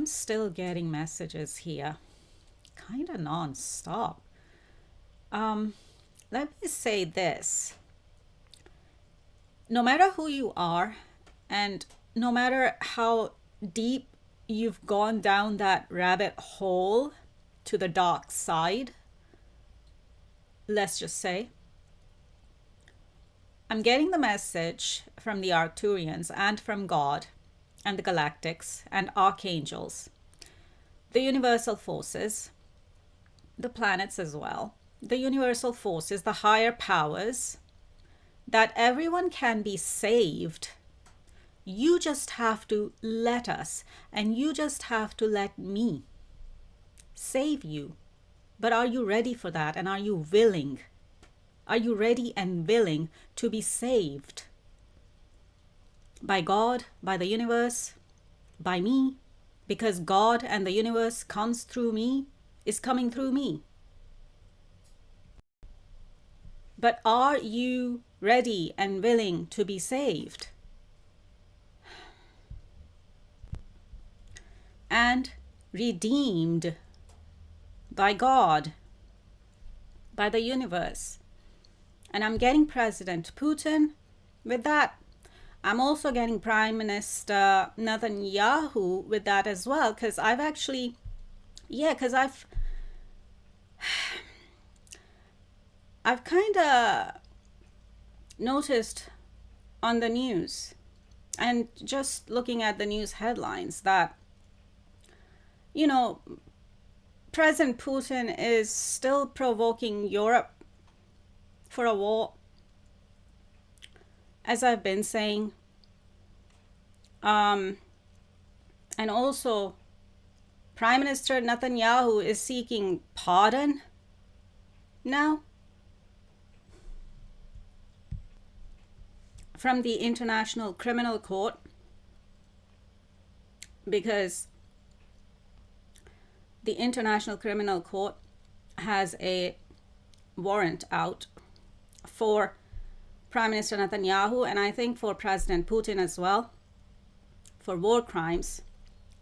I'm still getting messages here, kind of non-stop. Um, Let me say this. No matter who you are, and no matter how deep you've gone down that rabbit hole to the dark side, let's just say, I'm getting the message from the Arcturians and from God and the galactics and archangels, the universal forces, the planets as well, the universal forces, the higher powers, that everyone can be saved. You just have to let us, and you just have to let me save you. But are you ready for that? And are you willing? Are you ready and willing to be saved? By God, by the universe, by me? Because God and the universe comes through me, is coming through me. But are you ready and willing to be saved? And redeemed by God, by the universe. And I'm getting President Putin with that. I'm also getting Prime Minister Netanyahu with that as well, because I've actually, I've kind of noticed on the news and just looking at the news headlines that, President Putin is still provoking Europe for a war, as I've been saying. And also, Prime Minister Netanyahu is seeking pardon now from the International Criminal Court, because the International Criminal Court has a warrant out for Prime Minister Netanyahu, and I think for President Putin as well, for war crimes,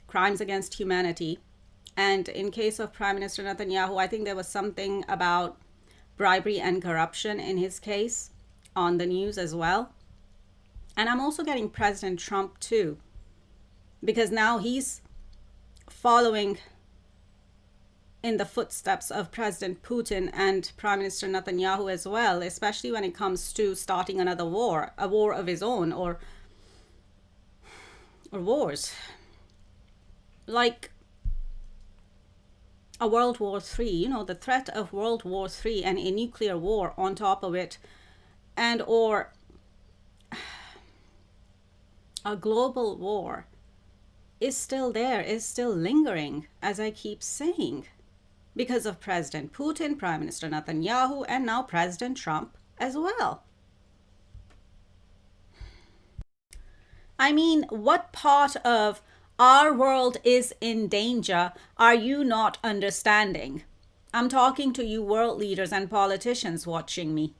crimes against humanity. And in case of Prime Minister Netanyahu, I think there was something about bribery and corruption in his case on the news as well. And I'm also getting President Trump too, because now he's following in the footsteps of President Putin and Prime Minister Netanyahu as well, especially when it comes to starting another war, a war of his own, or wars, like a World War III, the threat of World War III and a nuclear war on top of it, and or a global war is still there, is still lingering, as I keep saying, because of President Putin, Prime Minister Netanyahu, and now President Trump as well. I mean, what part of our world is in danger are you not understanding? I'm talking to you world leaders and politicians watching me,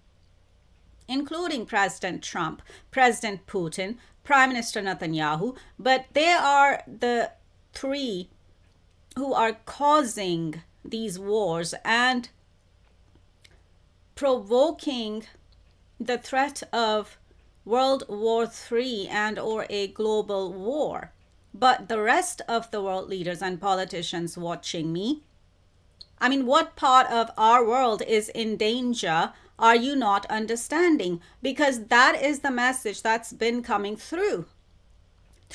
including President Trump, President Putin, Prime Minister Netanyahu, but they are the three who are causing these wars and provoking the threat of World War III and or a global war. But the rest of the world leaders and politicians watching me, I mean, what part of our world is in danger are you not understanding? Because that is the message that's been coming through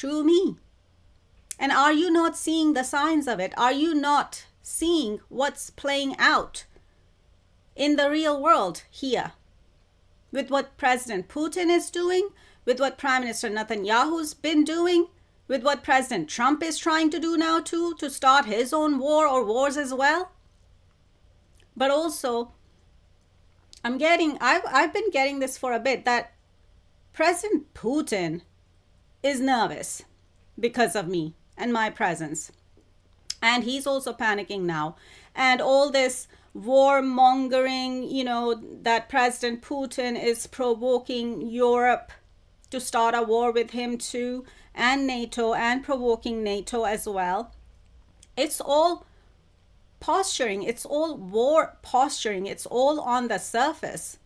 me. And are you not seeing the signs of it? Are you not seeing what's playing out in the real world here? With what President Putin is doing, with what Prime Minister Netanyahu's been doing, with what President Trump is trying to do now too, to start his own war or wars as well. But also, I've been getting this for a bit, that President Putin is nervous because of me and my presence. And he's also panicking now. And all this warmongering, that President Putin is provoking Europe to start a war with him too, and NATO, and provoking NATO as well. It's all posturing, it's all war posturing, it's all on the surface.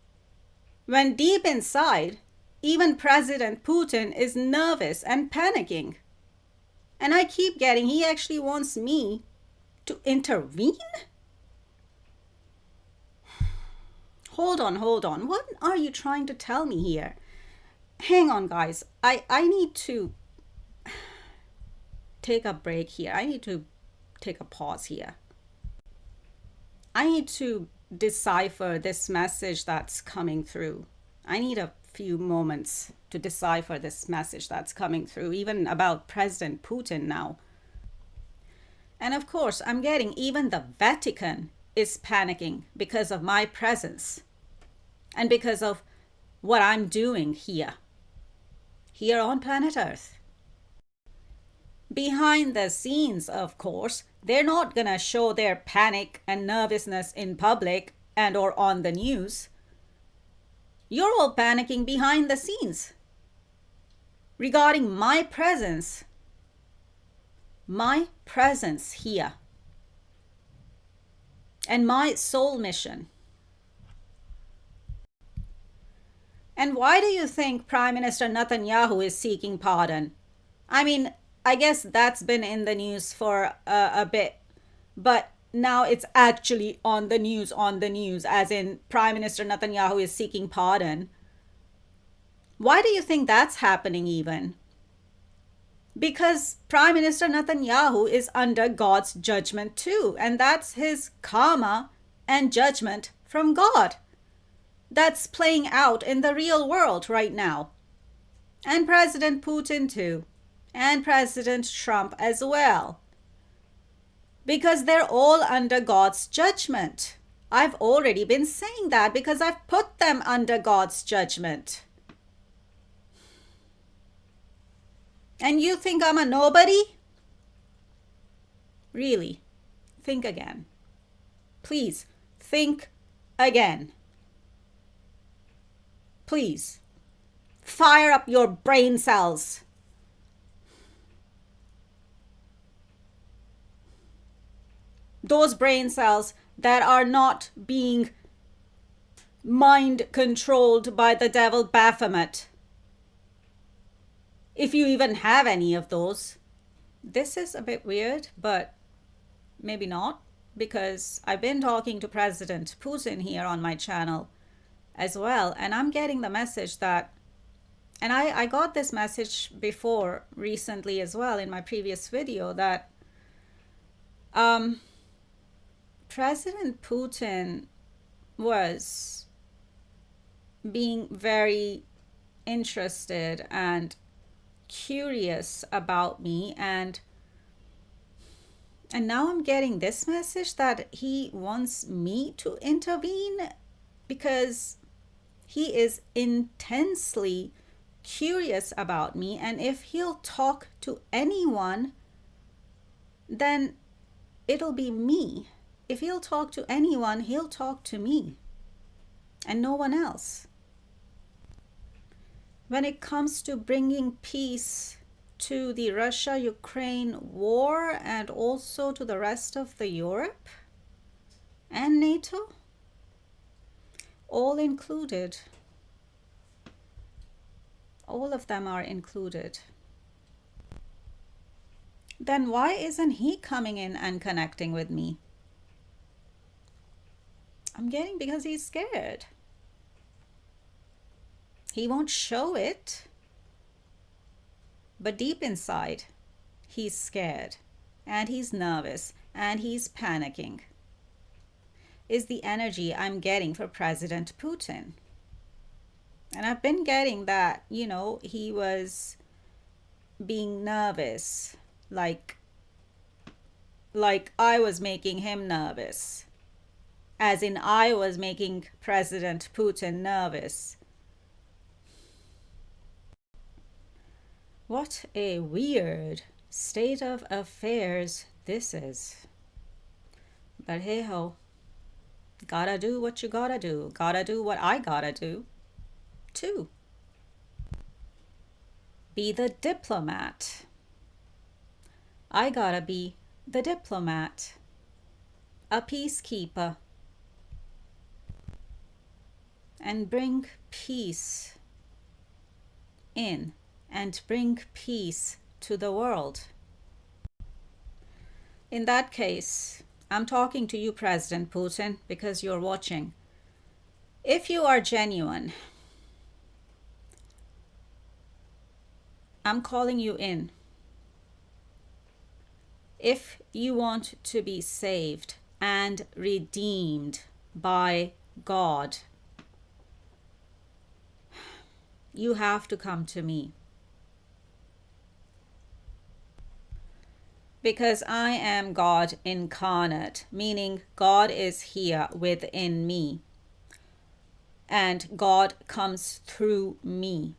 When deep inside, even President Putin is nervous and panicking. And I keep getting, he actually wants me to intervene? Hold on, hold on. What are you trying to tell me here? Hang on, guys. I need to take a break here. I need to take a pause here. I need to decipher this message that's coming through. I need a few moments to decipher this message that's coming through, even about President Putin now. And of course, I'm getting even the Vatican is panicking because of my presence and because of what I'm doing here on planet Earth. Behind the scenes, of course, they're not gonna show their panic and nervousness in public and or on the news. You're all panicking behind the scenes regarding my presence here and my soul mission. And why do you think Prime Minister Netanyahu is seeking pardon? I mean, I guess that's been in the news for a bit, but now it's actually on the news, as in Prime Minister Netanyahu is seeking pardon. Why do you think that's happening even? Because Prime Minister Netanyahu is under God's judgment too, and that's his karma and judgment from God. That's playing out in the real world right now. And President Putin too. And President Trump as well. Because they're all under God's judgment. I've already been saying that because I've put them under God's judgment. And you think I'm a nobody? Really? Think again. Please, think again. Please, fire up your brain cells. Those brain cells that are not being mind controlled by the devil Baphomet. If you even have any of those. This is a bit weird, but maybe not, because I've been talking to President Putin here on my channel as well, and I'm getting the message that, and I got this message before recently as well in my previous video, that President Putin was being very interested and curious about me, and now I'm getting this message that he wants me to intervene because he is intensely curious about me, and if he'll talk to anyone, then it'll be me. If he'll talk to anyone, he'll talk to me and no one else. When it comes to bringing peace to the Russia-Ukraine war and also to the rest of the Europe and NATO, all included. All of them are included. Then why isn't he coming in and connecting with me? I'm getting because he's scared. He won't show it, but deep inside, he's scared and he's nervous and he's panicking. Is the energy I'm getting for President Putin. And I've been getting that, he was being nervous, like I was making him nervous, as in I was making President Putin nervous. What a weird state of affairs this is. But hey ho, gotta do what you gotta do. Gotta do what I gotta do too. Be the diplomat. I gotta be the diplomat, a peacekeeper, and bring peace in and bring peace to the world. In that case, I'm talking to you, President Putin, because you're watching. If you are genuine, I'm calling you in. If you want to be saved and redeemed by God, you have to come to me. Because I am God incarnate, meaning God is here within me. And God comes through me.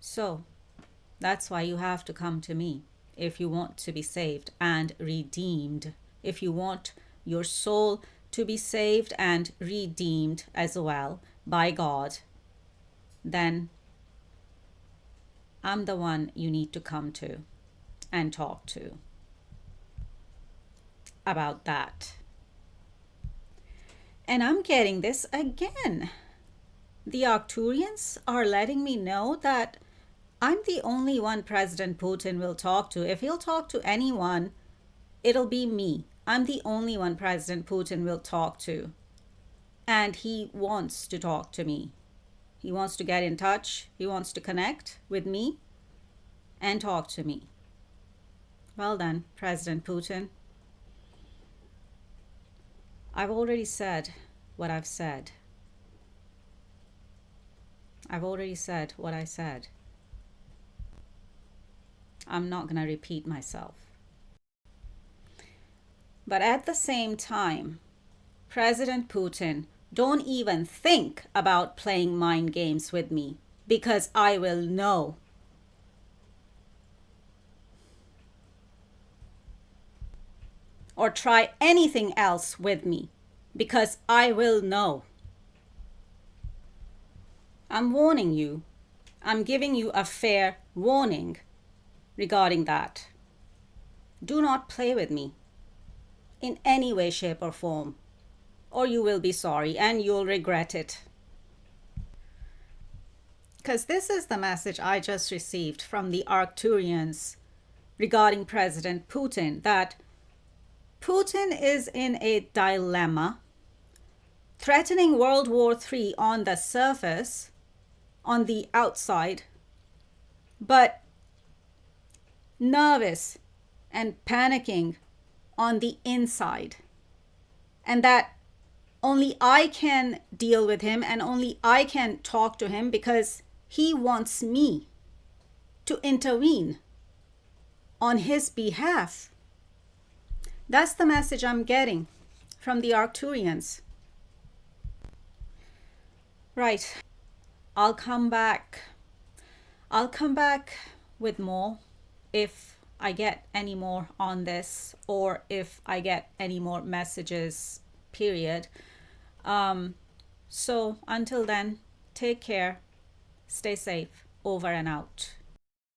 So, that's why you have to come to me if you want to be saved and redeemed. If you want your soul to be saved and redeemed as well by God, then I'm the one you need to come to and talk to about that. And I'm getting this again. The Arcturians are letting me know that I'm the only one President Putin will talk to. If he'll talk to anyone, it'll be me. I'm the only one President Putin will talk to. And he wants to talk to me. He wants to get in touch. He wants to connect with me and talk to me. Well done, President Putin. I've already said what I've said. I've already said what I said. I'm not going to repeat myself. But at the same time, President Putin, don't even think about playing mind games with me, because I will know. Or try anything else with me, because I will know. I'm warning you. I'm giving you a fair warning regarding that. Do not play with me in any way, shape, or form, or you will be sorry and you'll regret it. Because this is the message I just received from the Arcturians regarding President Putin, that Putin is in a dilemma, threatening World War III on the surface, on the outside, but nervous and panicking on the inside. And that only I can deal with him and only I can talk to him because he wants me to intervene on his behalf. That's the message I'm getting from the Arcturians. Right. I'll come back with more if I get any more on this, or if I get any more messages, period. So until then, take care, stay safe, over and out.